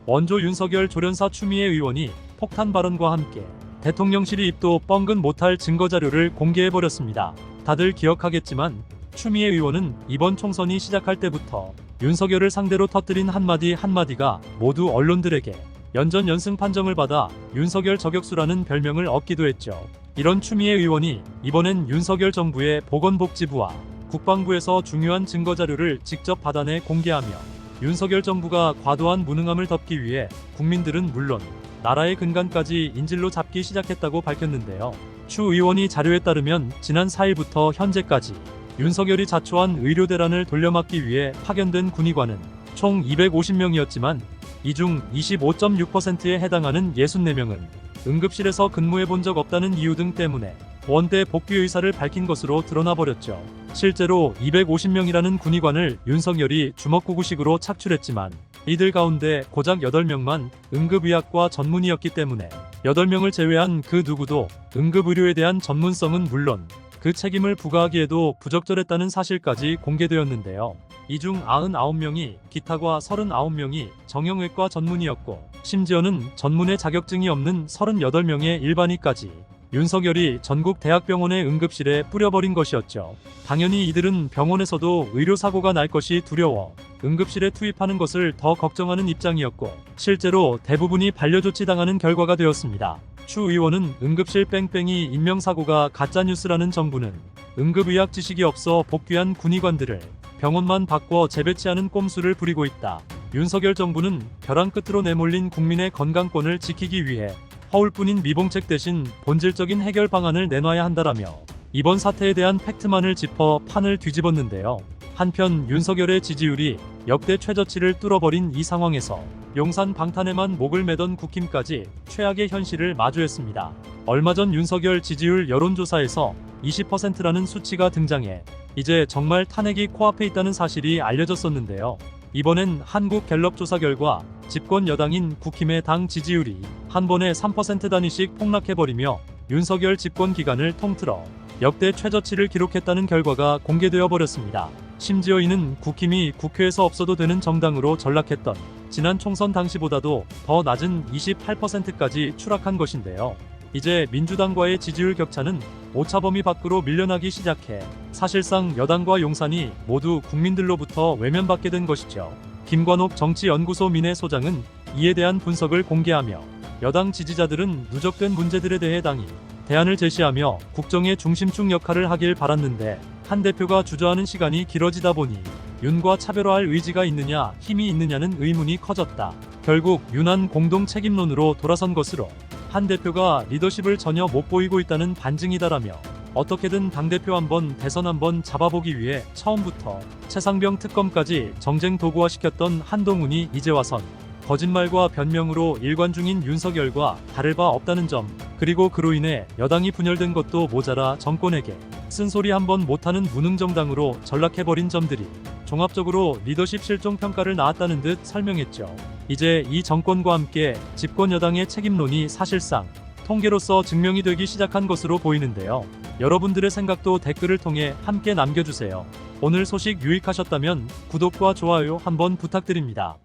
원조 윤석열 조련사 추미애 의원이 폭탄 발언과 함께 대통령실이 입도 뻥근 못할 증거자료를 공개해버렸습니다. 다들 기억하겠지만 추미애 의원은 이번 총선이 시작할 때부터 윤석열을 상대로 터뜨린 한마디 한마디가 모두 언론들에게 연전연승 판정을 받아 윤석열 저격수라는 별명을 얻기도 했죠. 이런 추미애 의원이 이번엔 윤석열 정부의 보건복지부와 국방부에서 중요한 증거자료를 직접 받아내 공개하며 윤석열 정부가 과도한 무능함을 덮기 위해 국민들은 물론 나라의 근간까지 인질로 잡기 시작했다고 밝혔는데요. 추 의원이 자료에 따르면 지난 4일부터 현재까지 윤석열이 자초한 의료대란을 돌려막기 위해 파견된 군의관은 총 250명이었지만 이 중 25.6%에 해당하는 64명은 응급실에서 근무해 본 적 없다는 이유 등 때문에 원대 복귀 의사를 밝힌 것으로 드러나버렸죠. 실제로 250명이라는 군의관을 윤석열이 주먹구구식으로 착출했지만 이들 가운데 고작 8명만 응급의학과 전문의였기 때문에 8명을 제외한 그 누구도 응급의료에 대한 전문성은 물론 그 책임을 부과하기에도 부적절했다는 사실까지 공개되었는데요. 이 중 99명이 기타과 39명이 정형외과 전문의였고 심지어는 전문의 자격증이 없는 38명의 일반의까지 윤석열이 전국 대학병원의 응급실에 뿌려버린 것이었죠. 당연히 이들은 병원에서도 의료사고가 날 것이 두려워 응급실에 투입하는 것을 더 걱정하는 입장이었고 실제로 대부분이 반려조치당하는 결과가 되었습니다. 추 의원은 응급실 뺑뺑이 인명사고가 가짜뉴스라는 정부는 응급의학 지식이 없어 복귀한 군의관들을 병원만 바꿔 재배치하는 꼼수를 부리고 있다. 윤석열 정부는 벼랑 끝으로 내몰린 국민의 건강권을 지키기 위해 허울뿐인 미봉책 대신 본질적인 해결 방안을 내놔야 한다라며 이번 사태에 대한 팩트만을 짚어 판을 뒤집었는데요. 한편 윤석열의 지지율이 역대 최저치를 뚫어버린 이 상황에서 용산 방탄에만 목을 매던 국힘까지 최악의 현실을 마주했습니다. 얼마 전 윤석열 지지율 여론조사에서 20%라는 수치가 등장해 이제 정말 탄핵이 코앞에 있다는 사실이 알려졌었는데요. 이번엔 한국갤럽 조사 결과 집권 여당인 국힘의 당 지지율이 한 번에 3% 단위씩 폭락해버리며 윤석열 집권 기간을 통틀어 역대 최저치를 기록했다는 결과가 공개되어 버렸습니다. 심지어 이는 국힘이 국회에서 없어도 되는 정당으로 전락했던 지난 총선 당시보다도 더 낮은 28%까지 추락한 것인데요. 이제 민주당과의 지지율 격차는 오차범위 밖으로 밀려나기 시작해 사실상 여당과 용산이 모두 국민들로부터 외면받게 된 것이죠. 김관옥 정치연구소 민해소장은 이에 대한 분석을 공개하며 여당 지지자들은 누적된 문제들에 대해 당이 대안을 제시하며 국정의 중심축 역할을 하길 바랐는데 한 대표가 주저하는 시간이 길어지다 보니 윤과 차별화할 의지가 있느냐 힘이 있느냐는 의문이 커졌다. 결국 윤한 공동 책임론으로 돌아선 것으로 한 대표가 리더십을 전혀 못 보이고 있다는 반증이다라며 어떻게든 당대표 한번 대선 한번 잡아보기 위해 처음부터 최상병 특검까지 정쟁 도구화시켰던 한동훈이 이제 와선 거짓말과 변명으로 일관 중인 윤석열과 다를 바 없다는 점, 그리고 그로 인해 여당이 분열된 것도 모자라 정권에게 쓴소리 한번 못하는 무능정당으로 전락해버린 점들이 종합적으로 리더십 실종 평가를 낳았다는 듯 설명했죠. 이제 이 정권과 함께 집권 여당의 책임론이 사실상 통계로서 증명이 되기 시작한 것으로 보이는데요. 여러분들의 생각도 댓글을 통해 함께 남겨주세요. 오늘 소식 유익하셨다면 구독과 좋아요 한번 부탁드립니다.